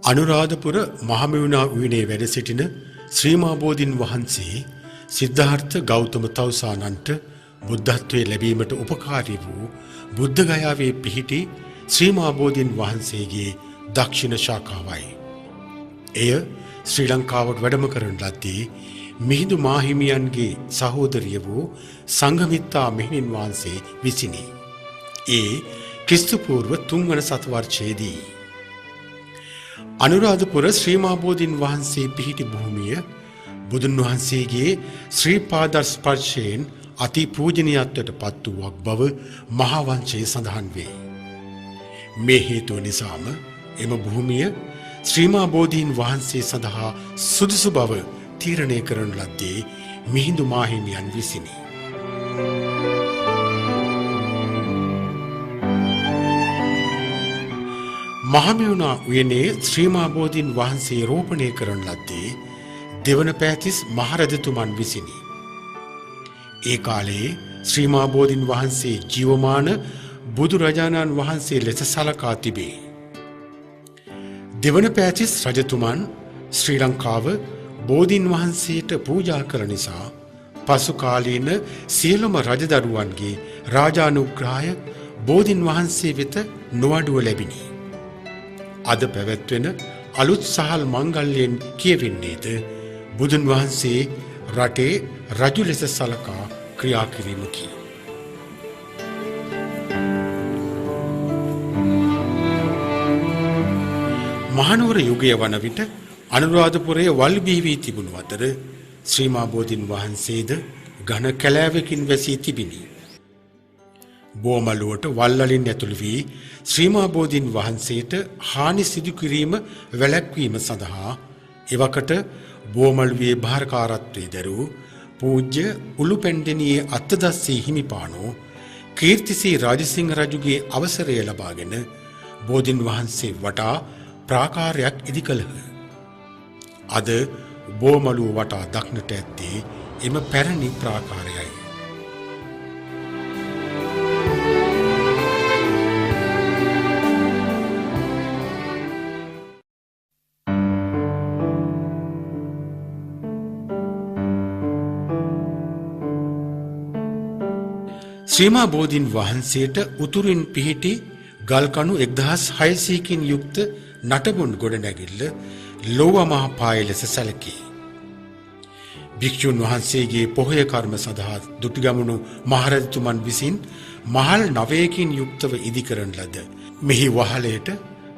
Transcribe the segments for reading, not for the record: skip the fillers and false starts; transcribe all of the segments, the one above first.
අනුරාධපුර මහමෙවුනා උයනේ වැඩ සිටින ශ්‍රී මා බෝධීන් වහන්සේ සිද්ධාර්ථ ගෞතම තවුසානන්ට බුද්ධත්වයේ ලැබීමට උපකාරී වූ බුද්ධ ගයාවේ පිහිටි ශ්‍රී මා බෝධීන් වහන්සේගේ දක්ෂිණ ශාඛාවයි. එය ශ්‍රී ලංකාවට වැඩම කරන ලද්දේ මිහිඳු මාහිමියන්ගේ සහෝදරිය වූ සංඝමිත්තා මෙහෙණින් වහන්සේ විසිනි. ඒ ක්‍රිස්තු පූර්ව 3 වන සතවර්ෂයේදී අනුරාධපුර ශ්‍රී මා බෝධීන් වහන්සේ පිහිටි භූමිය බුදුන් වහන්සේගේ ශ්‍රී පාද ස්පර්ශයෙන් අති පූජනීයත්වයට පත් වූවක් බව මහා වංශයේ සඳහන් වේ. මේ හේතුව නිසාම එම භූමිය ශ්‍රී මා බෝධීන් වහන්සේ සඳහා සුදුසු බව තීරණය කරන ලද්දේ මිහිඳු මාහිමියන් විසිනි. මහමෙවුනා උයනේ ශ්‍රී මා බෝධීන් වහන්සේ රෝපණය කරන ලද්දේ දෙවන පෑතිස් මහරජතුමන් විසිනි. ඒ කාලයේ ශ්‍රී මා බෝධීන් වහන්සේ ජීවමාන බුදුරජාණන් වහන්සේ ලෙස සලකා තිබේ. දෙවන පෑතිස් රජතුමන් ශ්‍රී ලංකාව බෝධීන් වහන්සේට පූජා කළ නිසා පසු කාලීන සියලුම රජදරුවන්ගේ රාජානුග්‍රහය බෝධීන් වහන්සේ වෙත නොඅඩුව ලැබිණි. අද පැවැත්වෙන අලුත් සහල් මංගල්‍යයෙන් කියවෙන්නේද බුදුන් වහන්සේ රටේ රජු ලෙස සලකා ක්‍රියා කිරීමකි. මහනුවර යුගය වන විට අනුරාධපුරයේ වල් බිහි තිබුණු අතර ශ්‍රී මා බෝධීන් වහන්සේද ඝන කැලෑවකින් වැසී තිබිණි. බෝමලුවට වල්වලින් ඇතුළු වී ශ්‍රී මා බෝධීන් වහන්සේට හානි සිදු කිරීම වැළැක්වීම සඳහා එවකට බෝමලුවේ භාරකාරත්වයේ දරූ පූජ්‍ය උළුපැණ්ඩෙනියේ අත්තදස්සී හිමිපාණෝ කීර්තිසී රාජසිංහ රජුගේ අවසරය ලබාගෙන බෝධීන් වහන්සේ වටා ප්‍රාකාරයක් ඉදි කළහ. අද බෝමලුව වටා දක්නට ඇත්තේ එම පැරණි ප්‍රාකාරයයි. ශ්‍රී මා බෝධීන් වහන්සේට උතුරින් පිහිටි ගල්කණු 1600කින් යුක්ත නටබුන් ගොඩනැගිල්ල ලෝව මහ පාය ලෙස සැලකේ. භික්ෂුන් වහන්සේගේ පොහොය කර්ම සඳහා දුටුගැමුණු මහරජතුමන් විසින් මහල් 9කින් යුක්තව ඉදි කරන ලද මෙහි වහලයට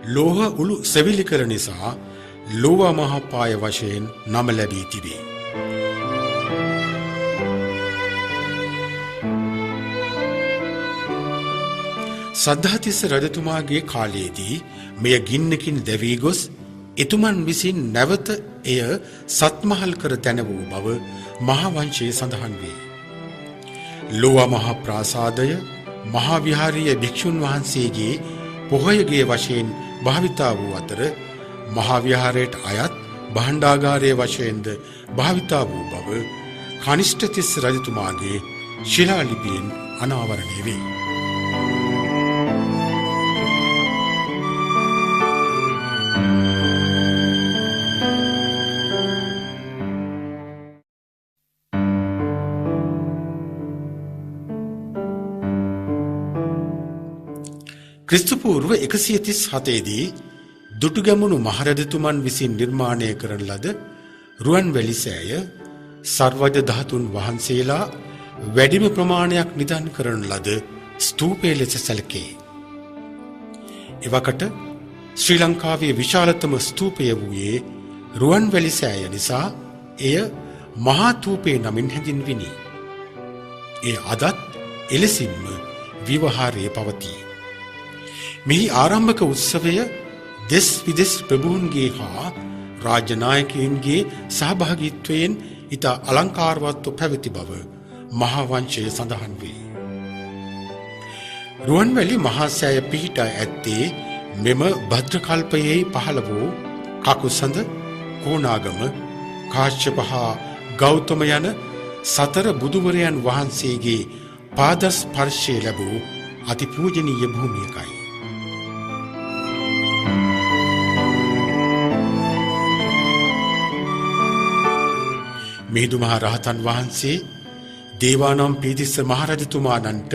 ලෝහ උළු සෙවිලි කර නිසා ලෝව මහ පාය වශයෙන් නම ලැබී තිබේ. සද්ධාතිස්ස රජතුමාගේ කාලයේදී මෙය ගින්නකින් දැවී ගොස් එතුමන් විසින් නැවත එය සත්මහල් කර තැන වූ බව මහා වංශයේ සඳහන් වේ. ලෝව මහා ප්‍රාසාදය මහා විහාරීය භික්ෂුන් වහන්සේගේ පොහොයගේ වශයෙන් භාවිතා වූ අතර මහා විහාරයට අයත් භාණ්ඩාගාරයේ වශයෙන්ද භාවිතා වූ බව කනිෂ්ඨතිස්ස රජතුමාගේ ශිලා ලිපියෙන් අනාවරණය වේ. ක්‍රිස්තු පූර්ව 137 දී දුටුගැමුණු මහරජතුමන් විසින් නිර්මාණය කරන ලද රුවන්වැලි සෑය සර්වජ ධාතුන් වහන්සේලා වැඩිම ප්‍රමාණයක් නිදන් කරන ලද ස්තූපය ලෙස සැලකේ. එවකට ශ්‍රී ලංකාවේ විශාලතම ස්තූපය වූයේ රුවන්වැලි සෑය නිසා එය මහා ථූපේ නමින් හැඳින්විනි. එය අදත් එලෙසින්ම විවහාරයේ පවතී. මෙහි ආරම්භක උත්සවය දෙස් විදෙස් ප්‍රභූන්ගේ හා රාජ්‍ය නායකයින්ගේ සහභාගීත්වයෙන් ඉතා අලංකාරවත්ව පැවති බව මහා වංශයේ සඳහන් වේ. රුවන්වැලි මහා සෑය පිහිටා ඇත්තේ මෙම භද්‍ර කල්පයේ පහළ වූ කකුසඳ, කෝණාගම, කාශ්‍යප හා ගෞතම යන සතර බුදුවරයන් වහන්සේගේ පාද ස්පර්ශය ලැබූ අති පූජනීය භූමියකයි. මිහිඳු මහ රහතන් වහන්සේ දේවානම් පීතිස්ස මහරජතුමාණන්ට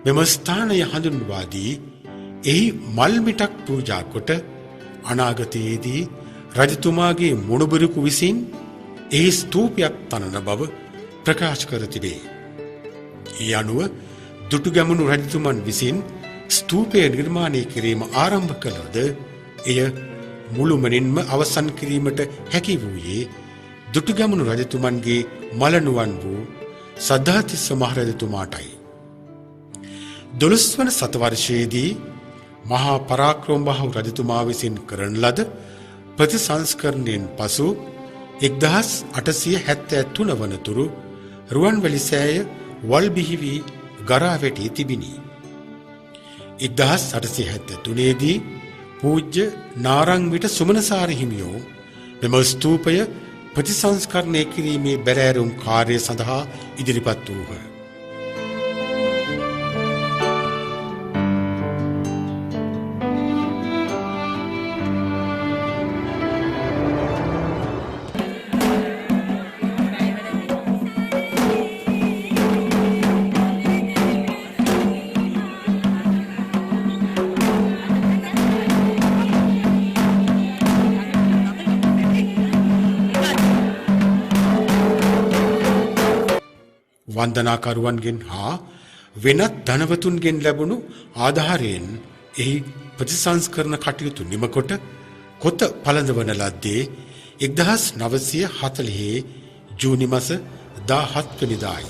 මෙම ස්ථානය හඳුන්වා දී එහි මල් මිටක් පූජා කොට අනාගතයේදී රජතුමාගේ මුණුබුරුකු විසින් එහි ස්තූපයක් තනන බව ප්‍රකාශ කර තිබේ. ඒ අනුව දුටුගැමුණු රජතුමන් විසින් ස්තූපය නිර්මාණය කිරීම ආරම්භ කළද එය මුළුමනින්ම අවසන් කිරීමට හැකි වූයේ දුටුගැමුණු රජතුමන්ගේ මලනුවන් වූ සද්ධාතිස්ස මහරජතුමාටයි. 12 වන සතවර්ෂයේදී මහා පරාක්‍රමබාහු රජතුමා විසින් කරන ලද ප්‍රතිසංස්කරණයෙන් පසු 1873 වනතුරු රුවන්වැලි සෑය වල් බිහි වී ගරා වැටී තිබිණි. 1873 දී පූජ්‍ය නාරංවිට සුමනසාර හිමියෝ මෙම ස්තූපය ප්‍රතිසංස්කරණය කිරීමේ බැරෑරුම් කාර්යය සඳහා ඉදිරිපත් වූහ. වන්දනාකරුවන්ගෙන් හා වෙනත් ධනවතුන්ගෙන් ලැබුණු ආධාරයෙන් එහි ප්‍රතිසංස්කරණ කටයුතු නිමකොට කොත පළඳවන ලද්දේ 1940 ජූනි මාස 17 වෙනිදායි.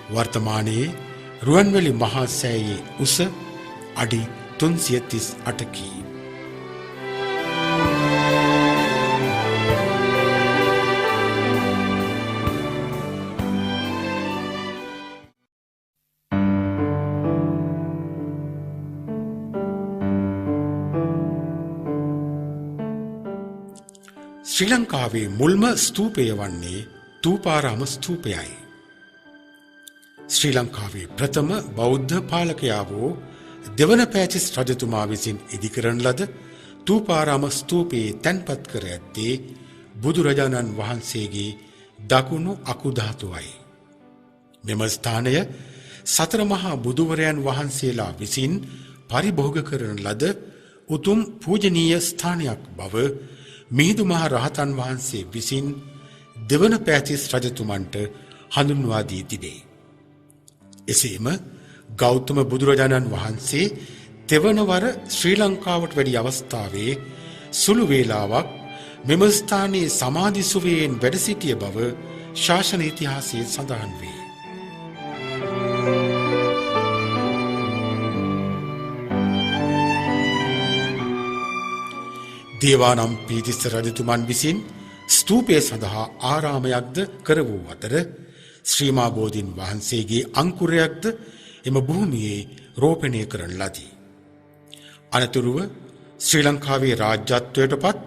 වර්තමානයේ රුවන්වැලි මහා සෑයේ උස අඩි 338කි. ශ්‍රී ලංකාවේ මුල්ම ස්තූපය වන්නේ ථූපාරාම ස්තූපයයි. ශ්‍රී ලංකාවේ ප්‍රථම බෞද්ධ පාලකයා වූ දෙවන පෑතිස් රජතුමා විසින් ඉදිකරන ලද ථූපාරාම ස්තූපයේ තැන්පත් කර ඇත්තේ බුදුරජාණන් වහන්සේගේ දකුණු අකුධාතුවයි. මෙම ස්ථානය සතර මහා බුදුවරයන් වහන්සේලා විසින් පරිභෝග කරන ලද උතුම් පූජනීය ස්ථානයක් බව මිහිඳු මහ රහතන් වහන්සේ විසින් දෙවන පෑතිස් රජතුමන්ට හඳුන්වා දී තිබේ. එසේම ගෞතම බුදුරජාණන් වහන්සේ තෙවනවර ශ්‍රී ලංකාවට වැඩි අවස්ථාවේ සුළු වේලාවක් මෙම ස්ථානයේ සමාධි සුවයෙන් වැඩ සිටිය බව ශාසන ඉතිහාසයේ සඳහන් වේ. දේවානම් පීතිස්ස රජතුමන් විසින් ස්තූපය සඳහා ආරාමයක්ද කර වූ අතර ශ්‍රීමා බෝධීන් වහන්සේගේ අංකුරයක්ද එම භූමියේ රෝපණය කරන ලදී. අනතුරුව ශ්‍රී ලංකාවේ රාජ්‍යත්වයට පත්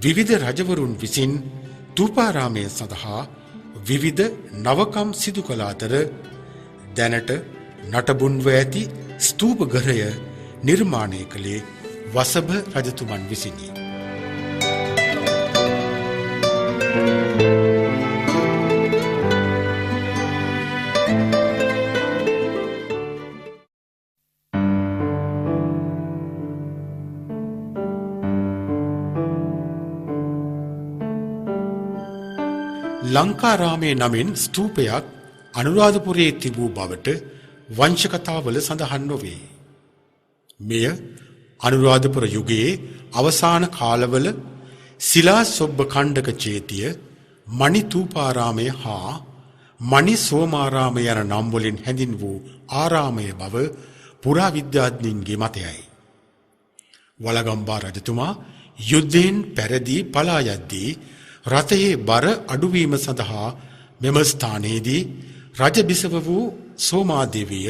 විවිධ රජවරුන් විසින් ථූපාරාමය සඳහා විවිධ නවකම් සිදු කළ අතර දැනට නටබුන්ව ඇති ස්තූප ගෘහය නිර්මාණය කළේ වසභ රජතුමන් විසිනි. ලංකාරාමයේ නමින් ස්තූපයක් අනුරාධපුරයේ තිබූ බවට වංශකතාවල සඳහන් නොවේ. මෙය අනුරාධපුර යුගයේ අවසාන කාලවල සිලා සොබ්බ කණ්ඩක චේතිය මණි ථූපාරාමය හා මණි සෝමාරාමය යන නම් වලින් හැඳින් වූ ආරාමය බව පුරාවිද්‍යාඥයින්ගේ මතයයි. වළගම්බා රජතුමා යුද්ධයෙන් පැරදී පලා යද්දී රථයේ බර අඩුවීම සඳහා මෙම ස්ථානයේදී රජ බිසව වූ සෝමාදේවිය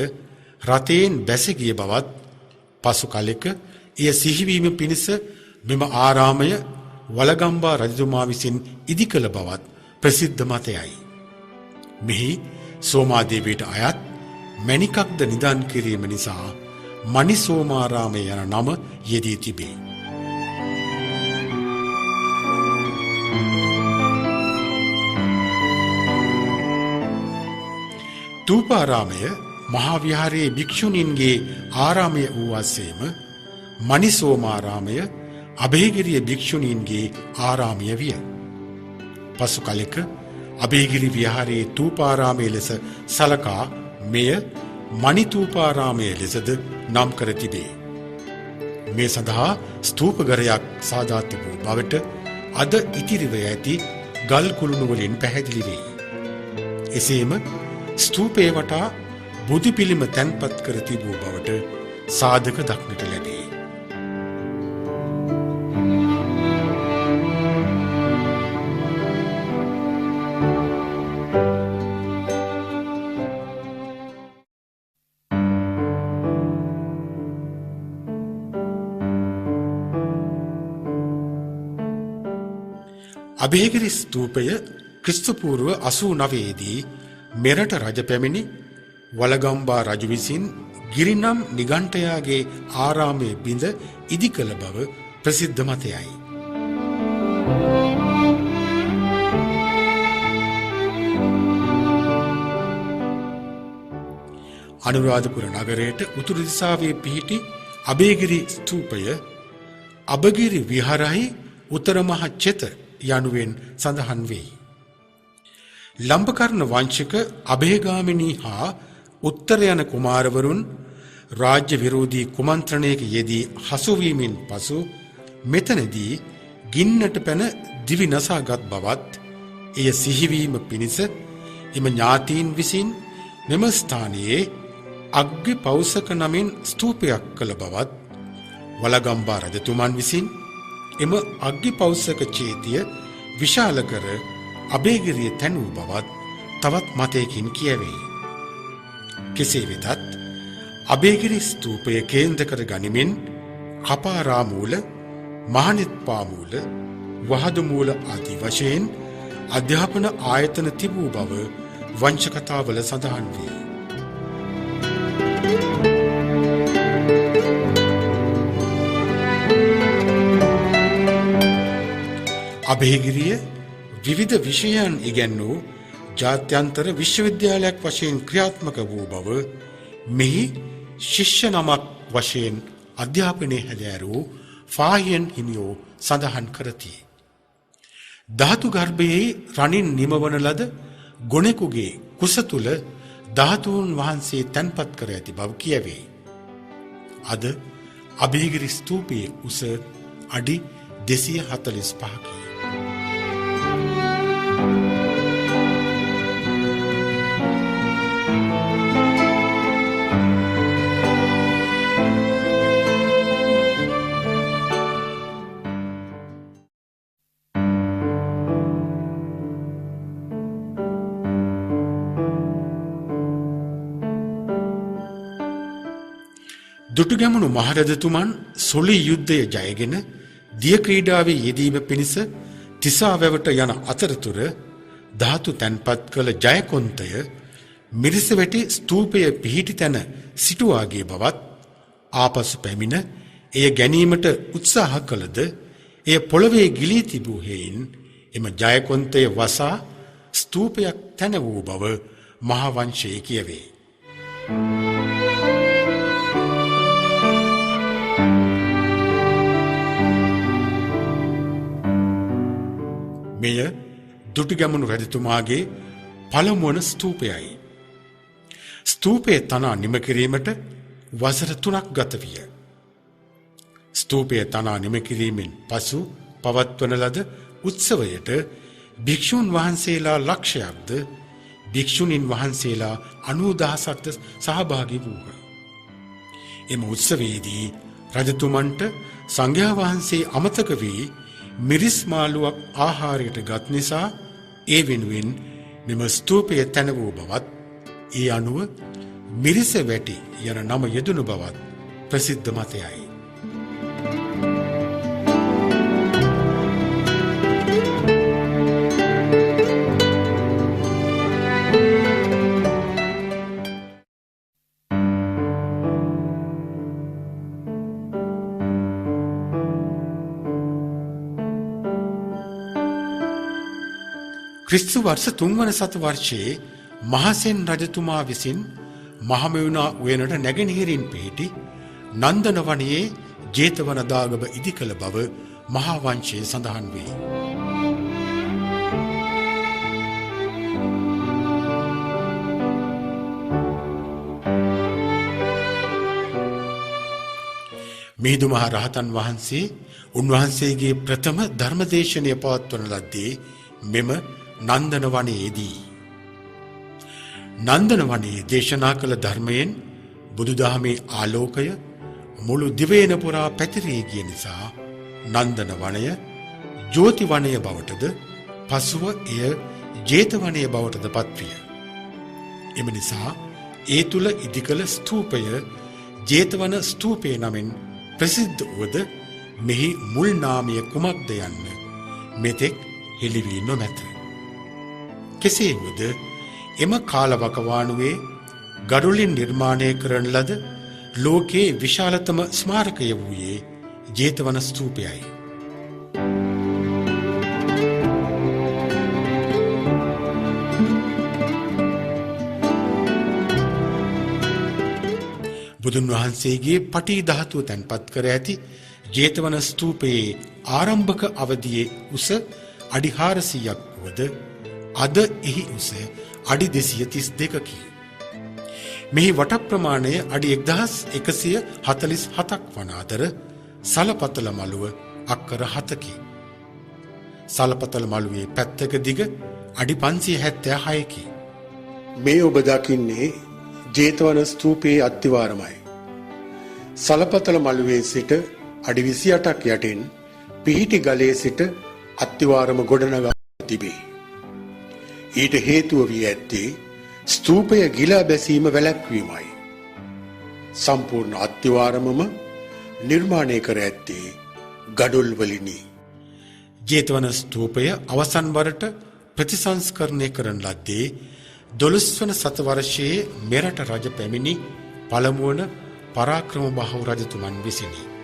රථයෙන් බැස ගිය බවත් පසු කලෙක එය සිහිවීම පිණිස මෙම ආරාමය වළගම්බා රජතුමා විසින් ඉදිකළ බවත් ප්‍රසිද්ධ මතයයි. මෙහි සෝමාදේවියට අයත් මණිකක්ද නිදන් කිරීම නිසා මණි සෝමාරාමය යන නම යෙදී තිබේ. තූපාරාමය මහා විහාරයේ භික්ෂුණීන්ගේ ආරාමය වූ වසේම මණිසෝමාරාමය අභයගිරිය භික්ෂුණීන්ගේ ආරාමය විය. පසු කලෙක අභයගිරි විහාරයේ තූපාරාමය ලෙස සලකා මෙය මණිතූපාරාමය ලෙසද නම් කර තිබේ. මේ සඳහා ස්තූපගරයක් සාදා තිබූ බවට අද ඉතිරිව ඇති ගල් කුළුණු වලින් පැහැදිලි වේ. එසේම ස්තූපේ වටා බුදු පිළිම තැන්පත් කර තිබූ බවට සාධක දක්නට ලැබේ. අභයගිරි ස්තූපය ක්‍රිස්තුපූර්ව 89දී මෙරට රජ පැමිණි වලගම්බා රජු විසින් ගිරිනම් නිගණ්ඨයාගේ ආරාමයේ බිඳ ඉදි කළ බව ප්‍රසිද්ධ මතයයි. අනුරාධපුර නගරයට උතුරු දිසාවේ පිහිටි අභයගිරි ස්තූපය අභගිරි විහාරයි උතර මහ චෙත යනුවෙන් සඳහන් වේ. ලම්බකර්ණ වංශික අභයගාමිනී හා උත්තර යන කුමාරවරුන් රාජ්‍ය විරෝධී කුමන්ත්‍රණයක යෙදී හසුවීමෙන් පසු මෙතනදී ගින්නට පැන දිවි නසාගත් බවත් එය සිහිවීම පිණිස එම ඥාතීන් විසින් මෙම ස්ථානයේ අග්ගි පෞසක නමින් ස්තූපයක් කළ බවත් වලගම්බා රජතුමන් විසින් එම අග්ගි පෞසක චේතිය විශාල කර අභයගිරිය තැනූ බවත් තවත් මතයකින් කියවේ. කෙසේ වෙතත් අභයගිරි ස්තූපය කේන්ද්‍ර කර ගනිමින් කපාරාමූල, මහනෙත්පාමූල, වහදුමූල ආදී වශයෙන් අධ්‍යාපන ආයතන තිබූ බව වංශ කතාවල සඳහන් වේ. අභයගිරිය විවිධ විෂයන් ඉගැන්වූ ජාත්‍යන්තර විශ්වවිද්‍යාලයක් වශයෙන් ක්‍රියාත්මක වූ බව මෙහි ශිෂ්‍ය නමක් වශයෙන් අධ්‍යාපනය හැදෑරූ ෆාහියන් හිමියෝ සඳහන් කරති. ධාතු ගර්භයේ රණින් නිමවන ලද ගොනෙකුගේ කුස තුල ධාතුන් වහන්සේ තැන්පත් කර ඇති බව කියවේ. අද අභයගිරි ස්තූපයේ උස අඩි 245කි. දුටුගැමුණු මහරජතුමන් සොළි යුද්ධය ජයගෙන දිය ක්‍රීඩාවේ යෙදීම පිණිස තිසා වැවට යන අතරතුර ධාතු තැන්පත් කළ ජයකොන්තය මිරිසවැටි ස්තූපය පිහිටි තැන සිටුවාගේ බවත් ආපසු පැමිණ එය ගැනීමට උත්සාහ කළද එය පොළවේ ගිලී තිබූ හේයින් එම ජයකොන්තය වසා ස්තූපයක් තැන වූ බව මහාවංශයේ කියවේ. මෙය දුටුගැමුණු රජතුමාගේ පළමුවන ස්තූපයයි. ස්තූපය තනා නිම කිරීමට වසර 3ක් ගත විය. ස්තූපය තනා නිම කිරීමෙන් පසු පවත්වන ලද උත්සවයට භික්ෂූන් වහන්සේලා ලක්ෂයක්ද භික්ෂුණීන් වහන්සේලා 90000ක්ද සහභාගී වූහ. එම උත්සවයේදී රජතුමන්ට සංඝයා වහන්සේ අමතක වී මිරිස් මාළුවක් ආහාරයට ගත් නිසා ඒ වෙනුවෙන් මෙම ස්තූපය තැන වූ බවත් ඒ අනුව මිරිස වැටි යන නම යෙදුණු බවත් ප්‍රසිද්ධ මතයයි. ක්‍රිස්තු වර්ෂ 3 වන සත වර්ෂයේ මහසෙන් රජතුමා විසින් මහමෙවුනා උයනට නැගෙනහිරින් පිහිටි නන්දන වනයේ ජේතවන දාගම ඉදි කළ බව මහා වංශයේ සඳහන් වේ. මිහිඳු මහ රහතන් වහන්සේ උන්වහන්සේගේ ප්‍රථම ධර්මදේශනය පවත්වන ලද්දේ මෙම නන්දන වනයේදී. නන්දන වනයේ දේශනා කළ ධර්මයෙන් බුදුදහමේ ආලෝකය මුළු දිවයින පුරා පැතිරී ගිය නිසා නන්දන වනය ජෝති වනය බවටද පසුව එය ජේතවනය බවටද පත්විය. එම නිසා ඒ තුල ඉදිකළ ස්තූපය ජේතවන ස්තූපය නමින් ප්‍රසිද්ධ වුවද මෙහි මුල් නාමය කුමක්ද යන්න මෙතෙක් හෙළි වී නොමැත. කෙසේ වුවද එම කාලවකවානුවේ ගඩොලින් නිර්මාණය කරන ලද ලෝකයේ විශාලතම ස්මාරකය වූයේ ජේතවන ස්තූපයයි. බුදුන් වහන්සේගේ පටී ධාතුව තැන්පත් කර ඇති ජේතවන ස්තූපයේ ආරම්භක අවධියේ උස අඩි 400ක් වුවද අද එහි උස අඩි 232කි. මෙහි වට ප්‍රමාණය අඩි 1147ක් වන අතර සලපතල මළුව අක්කර 7කි. සලපතල මළුවේ පැත්තක දිග අඩි 576කි. මේ ඔබ දකින්නේ ජේතවන ස්තූපයේ අත්තිවාරමයි. සලපතල මළුවේ සිට අඩි 28ක් යටින් පිහිටි ගලේ සිට අත්තිවාරම ගොඩනගා තිබේ. ඊට හේතුව වී ඇත්තේ ස්තූපය ගිලා බැසීම වැළැක්වීමයි. සම්පූර්ණ අත්තිවාරමම නිර්මාණය කර ඇත්තේ ගඩොල් වලිනි. ජේතවන ස්තූපය අවසන් වරට ප්‍රතිසංස්කරණය කරන ලද්දේ 12 වන සතවර්ෂයේ මෙරට රජ පැමිණි පළමුවන පරාක්‍රමබාහු රජතුමන් විසිනි.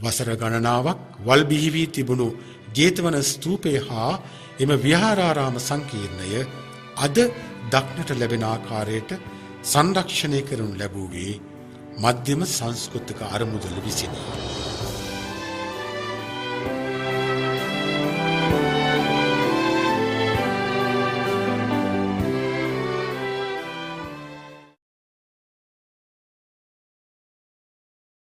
වසර ගණනාවක් වල් බිහි වී තිබුණු ජේතවන ස්තූපය හා එම විහාරාරාම සංකීර්ණය අද දක්නට ලැබෙන ආකාරයට සංරක්ෂණය කරනු ලැබුවේ මධ්‍යම සංස්කෘතික අරමුදල විසිනි.